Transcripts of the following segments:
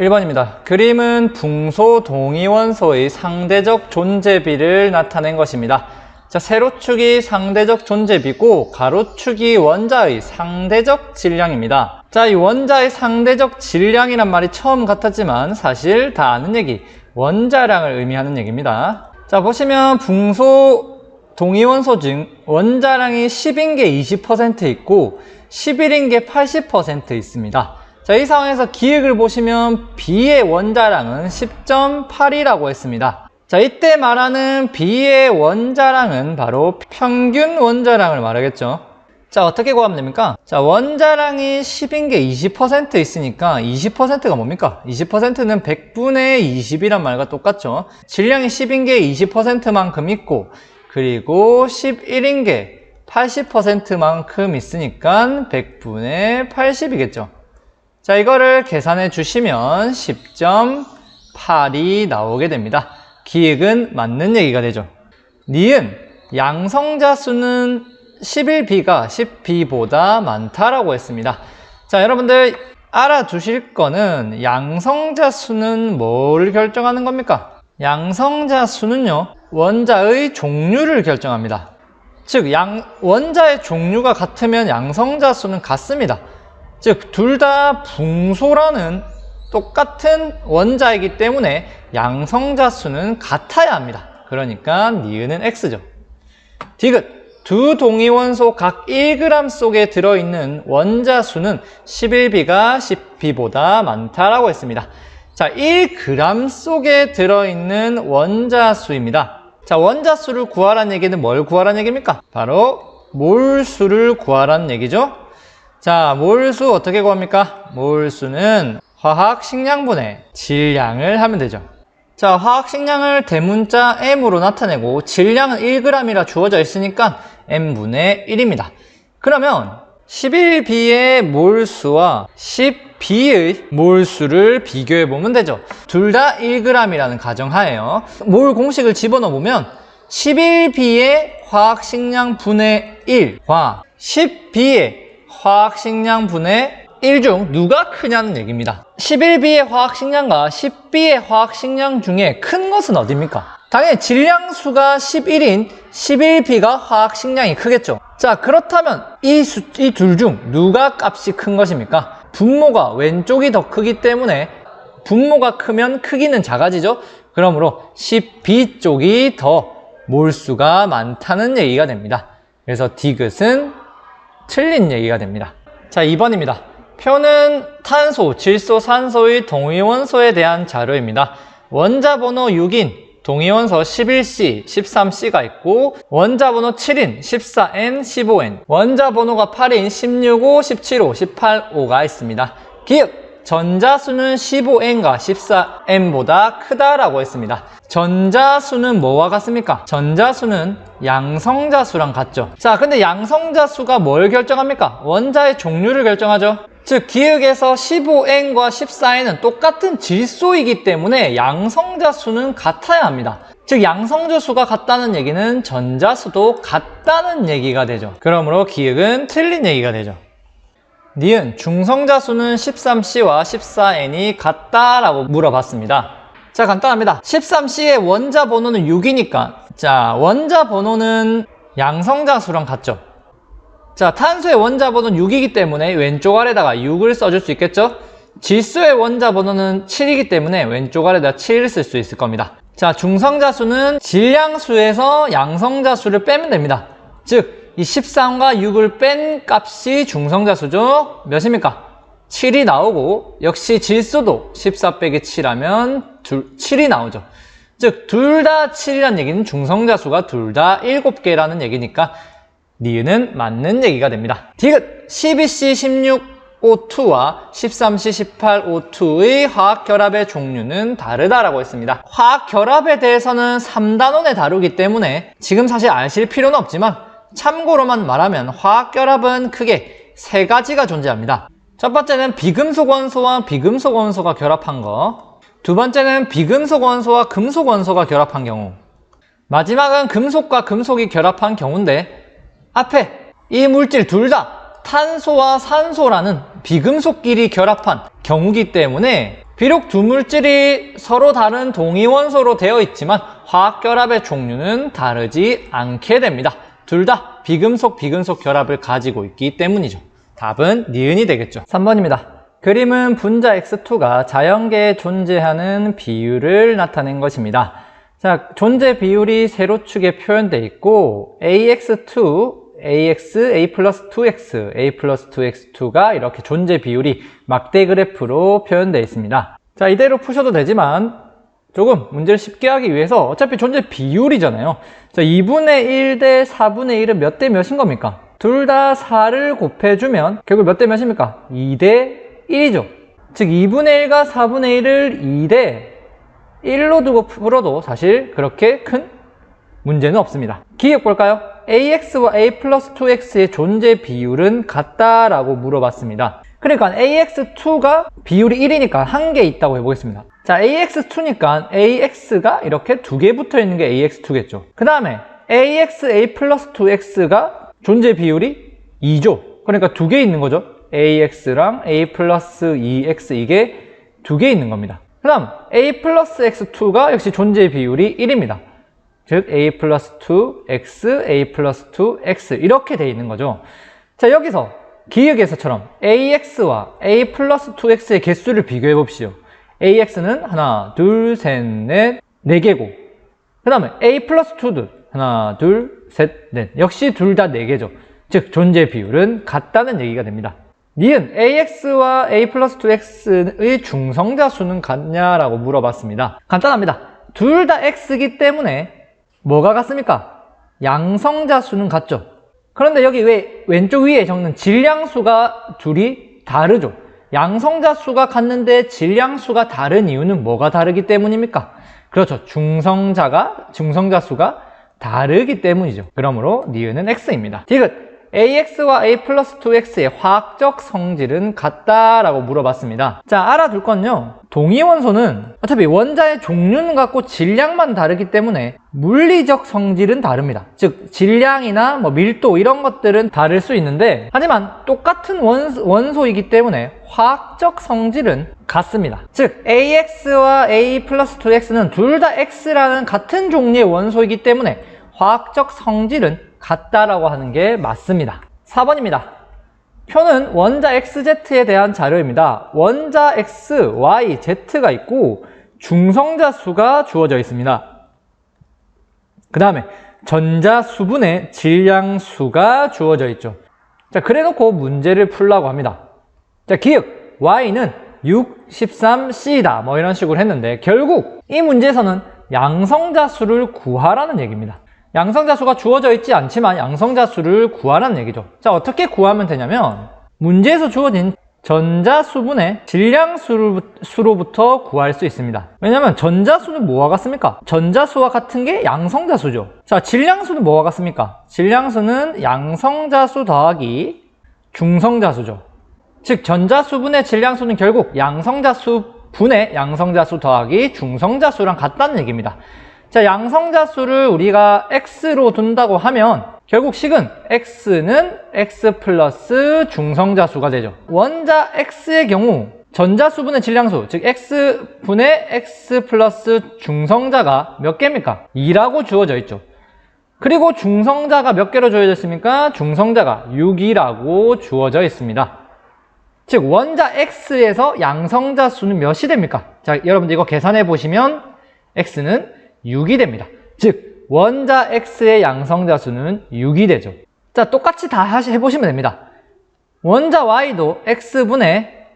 1번입니다. 그림은 붕소 동위원소의 상대적 존재비를 나타낸 것입니다. 자, 세로축이 상대적 존재비고 가로축이 원자의 상대적 질량입니다. 자, 이 원자의 상대적 질량이란 말이 처음 같았지만 사실 다 아는 얘기, 원자량을 의미하는 얘기입니다. 자, 보시면 붕소 동위원소 중 원자량이 10인 게 20% 있고 11인 게 80% 있습니다. 자, 이 상황에서 기획을 보시면 B의 원자량은 10.8이라고 했습니다. 자, 이때 말하는 B의 원자량은 바로 평균 원자량을 말하겠죠. 자, 어떻게 구하면 됩니까? 자, 원자량이 10인 게 20% 있으니까 20%가 뭡니까? 20%는 100분의 20이란 말과 똑같죠. 질량이 10인 게 20%만큼 있고 그리고 11인 게 80%만큼 있으니까 100분의 80이겠죠. 자, 이거를 계산해 주시면 10.8이 나오게 됩니다. 기획은 맞는 얘기가 되죠. 니은 양성자 수는 11B가 10B보다 많다라고 했습니다. 자, 여러분들 알아두실 거는 양성자 수는 뭘 결정하는 겁니까? 양성자 수는요, 원자의 종류를 결정합니다. 즉, 원자의 종류가 같으면 양성자 수는 같습니다. 즉, 둘 다 붕소라는 똑같은 원자이기 때문에 양성자 수는 같아야 합니다. 그러니까 니은은 X죠. 디귿, 두 동위원소 각 1g 속에 들어있는 원자 수는 11B가 10B보다 많다라고 했습니다. 자, 1g 속에 들어있는 원자 수입니다. 자, 원자 수를 구하라는 얘기는 뭘 구하라는 얘기입니까? 바로 몰수를 구하라는 얘기죠. 자, 몰수 어떻게 구합니까? 몰수는 화학식량분의 질량을 하면 되죠. 자, 화학식량을 대문자 M으로 나타내고 질량은 1g이라 주어져 있으니까 M분의 1입니다. 그러면 11B의 몰수와 10B의 몰수를 비교해 보면 되죠. 둘 다 1g이라는 가정하에요. 몰 공식을 집어넣으면 11B의 화학식량 분의 1과 10B의 화학식량 분의 1 중 누가 크냐는 얘기입니다. 11B의 화학식량과 10B의 화학식량 중에 큰 것은 어디입니까? 당연히 질량수가 11인 11B가 화학식량이 크겠죠. 자, 그렇다면 이 둘 중 누가 값이 큰 것입니까? 분모가 왼쪽이 더 크기 때문에 분모가 크면 크기는 작아지죠. 그러므로 10B 쪽이 더 몰수가 많다는 얘기가 됩니다. 그래서 디귿은 틀린 얘기가 됩니다. 자, 2번입니다. 표는 탄소, 질소, 산소의 동위원소에 대한 자료입니다. 원자 번호 6인 동위원소 11C, 13C가 있고 원자 번호 7인 14N, 15N, 원자 번호가 8인 16O, 17O, 18O가 있습니다. 기억! 전자수는 15N과 14N보다 크다라고 했습니다. 전자수는 뭐와 같습니까? 전자수는 양성자수랑 같죠. 자, 근데 양성자수가 뭘 결정합니까? 원자의 종류를 결정하죠. 즉, 기역에서 15N과 14N은 똑같은 질소이기 때문에 양성자수는 같아야 합니다. 즉, 양성자수가 같다는 얘기는 전자수도 같다는 얘기가 되죠. 그러므로 기역은 틀린 얘기가 되죠. 니은 중성자수는 13C와 14N이 같다라고 물어봤습니다. 자, 간단합니다. 13C의 원자 번호는 6이니까 자, 원자 번호는 양성자수랑 같죠. 자, 탄소의 원자 번호는 6이기 때문에 왼쪽 아래다가 6을 써줄 수 있겠죠. 질소의 원자 번호는 7이기 때문에 왼쪽 아래다 7을 쓸 수 있을 겁니다. 자, 중성자수는 질량수에서 양성자수를 빼면 됩니다. 즉, 이 13과 6을 뺀 값이 중성자수죠. 몇입니까? 7이 나오고 역시 질소도 14 빼기 7하면 7이 나오죠. 즉, 둘 다 7이라는 얘기는 중성자수가 둘 다 7개라는 얘기니까 니은은 맞는 얘기가 됩니다. 디귿 12C, 16O2와 13C, 18O2의 화학결합의 종류는 다르다라고 했습니다. 화학결합에 대해서는 3단원에 다루기 때문에 지금 사실 아실 필요는 없지만 참고로만 말하면 화학결합은 크게 세 가지가 존재합니다. 첫 번째는 비금속 원소와 비금속 원소가 결합한 거, 두 번째는 비금속 원소와 금속 원소가 결합한 경우, 마지막은 금속과 금속이 결합한 경우인데 앞에 이 물질 둘 다 탄소와 산소라는 비금속끼리 결합한 경우기 때문에 비록 두 물질이 서로 다른 동위원소로 되어 있지만 화학결합의 종류는 다르지 않게 됩니다. 둘 다 비금속 결합을 가지고 있기 때문이죠. 답은 니은이 되겠죠. 3번입니다. 그림은 분자 X2가 자연계에 존재하는 비율을 나타낸 것입니다. 자, 존재 비율이 세로축에 표현되어 있고 AX2, AX, A 플러스 2X, A 플러스 2X2가 이렇게 존재 비율이 막대 그래프로 표현되어 있습니다. 자, 이대로 푸셔도 되지만 조금 문제를 쉽게 하기 위해서 어차피 존재 비율이잖아요. 자, 2분의 1 대 4분의 1은 몇 대 몇인 겁니까? 둘 다 4를 곱해주면 결국 몇 대 몇입니까? 2 대 1이죠. 즉 2분의 1과 4분의 1을 2 대 1로 두고 풀어도 사실 그렇게 큰 문제는 없습니다. 기억 볼까요? AX와 A 플러스 2X의 존재 비율은 같다라고 물어봤습니다. 그러니까 AX2가 비율이 1이니까 한 개 있다고 해보겠습니다. 자, AX2니까 AX가 이렇게 두 개 붙어 있는 게 AX2겠죠. 그 다음에 AX, A 플러스 2X가 존재 비율이 2죠. 그러니까 두 개 있는 거죠. AX랑 A 플러스 2X 이게 두 개 있는 겁니다. 그 다음 A 플러스 X2가 역시 존재 비율이 1입니다. 즉 A 플러스 2X, A 플러스 2X 이렇게 돼 있는 거죠. 자, 여기서 기억에서처럼 AX와 A 플러스 2X의 개수를 비교해 봅시오. AX는 하나, 둘, 셋, 넷, 4개고 그 다음에 A 플러스 2도 하나, 둘, 셋, 넷 역시 둘 다 4개죠. 즉 존재 비율은 같다는 얘기가 됩니다. 니은 AX와 A 플러스 2X의 중성자 수는 같냐라고 물어봤습니다. 간단합니다. 둘 다 X이기 때문에 뭐가 같습니까? 양성자 수는 같죠. 그런데 여기 왜 왼쪽 위에 적는 질량수가 둘이 다르죠? 양성자 수가 같는데 질량수가 다른 이유는 뭐가 다르기 때문입니까? 그렇죠. 중성자 수가 다르기 때문이죠. 그러므로 니은은 X입니다. 디귿 AX와 A 플러스 2X의 화학적 성질은 같다라고 물어봤습니다. 자, 알아둘 건요. 동위원소는 어차피 원자의 종류는 같고 질량만 다르기 때문에 물리적 성질은 다릅니다. 즉 질량이나 밀도 이런 것들은 다를 수 있는데 하지만 똑같은 원소이기 때문에 화학적 성질은 같습니다. 즉 AX와 A 플러스 2X는 둘 다 X라는 같은 종류의 원소이기 때문에 화학적 성질은 같다라고 하는 게 맞습니다. 4번입니다. 표는 원자 XZ에 대한 자료입니다. 원자 X, Y, Z가 있고 중성자 수가 주어져 있습니다. 그 다음에 전자 수분의 질량 수가 주어져 있죠. 자, 그래 놓고 문제를 풀라고 합니다. 자, 기억 Y는 6, 13, C다 이런 식으로 했는데 결국 이 문제에서는 양성자 수를 구하라는 얘기입니다. 양성자 수가 주어져 있지 않지만 양성자 수를 구하라는 얘기죠. 자, 어떻게 구하면 되냐면 문제에서 주어진 전자 수분의 질량 수로부터 구할 수 있습니다. 왜냐면 전자 수는 뭐와 같습니까? 전자 수와 같은 게 양성자 수죠. 자, 질량 수는 뭐와 같습니까? 질량 수는 양성자 수 더하기 중성자 수죠. 즉 전자 수분의 질량 수는 결국 양성자 수 분의 양성자 수 더하기 중성자 수랑 같다는 얘기입니다. 자, 양성자 수를 우리가 X로 둔다고 하면 결국 식은 X는 X 플러스 중성자 수가 되죠. 원자 X의 경우 전자 수분의 질량수, 즉 X분의 X 플러스 중성자가 몇 개입니까? 2라고 주어져 있죠. 그리고 중성자가 몇 개로 주어져 있습니까? 중성자가 6이라고 주어져 있습니다. 즉 원자 X에서 양성자 수는 몇이 됩니까? 자, 여러분들 이거 계산해 보시면 X는 6이 됩니다. 즉 원자 X의 양성자 수는 6이 되죠. 자, 똑같이 다 해보시면 됩니다. 원자 Y도 X분의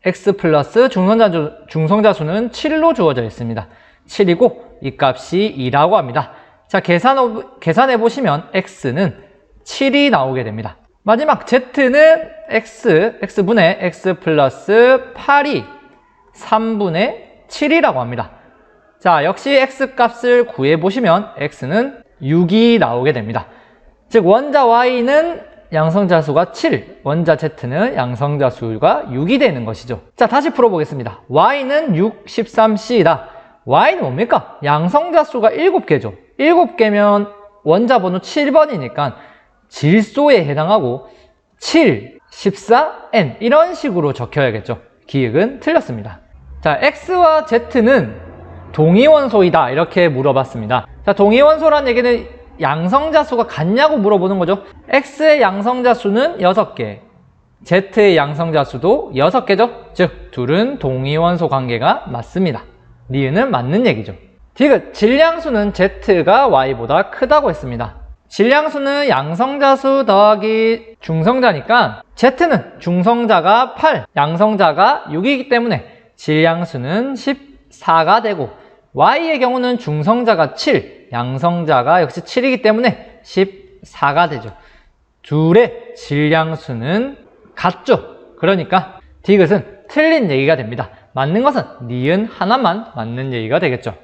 X 플러스 중성자 수는 7로 주어져 있습니다. 7이고 이 값이 2라고 합니다. 자, 계산해 보시면 X는 7이 나오게 됩니다. 마지막 Z는 X분의 X 플러스 8이 3분의 7이라고 합니다. 자, 역시 X 값을 구해보시면 X는 6이 나오게 됩니다. 즉 원자 Y는 양성자 수가 7, 원자 Z는 양성자 수가 6이 되는 것이죠. 자, 다시 풀어보겠습니다. Y는 6, 13C이다. Y는 뭡니까? 양성자 수가 7개죠. 7개면 원자 번호 7번이니까 질소에 해당하고 7, 14, N 이런 식으로 적혀야겠죠. 기억은 틀렸습니다. 자, X와 Z는 동위원소이다 이렇게 물어봤습니다. 자, 동위원소란 얘기는 양성자수가 같냐고 물어보는 거죠. X의 양성자수는 6개, Z의 양성자수도 6개죠. 즉 둘은 동위원소 관계가 맞습니다. 니은은 맞는 얘기죠. 디귿, 질량수는 Z가 Y보다 크다고 했습니다. 질량수는 양성자수 더하기 중성자니까 Z는 중성자가 8, 양성자가 6이기 때문에 질량수는 14가 되고, Y의 경우는 중성자가 7, 양성자가 역시 7이기 때문에 14가 되죠. 둘의 질량수는 같죠. 그러니까 디귿은 틀린 얘기가 됩니다. 맞는 것은 니은 하나만 맞는 얘기가 되겠죠.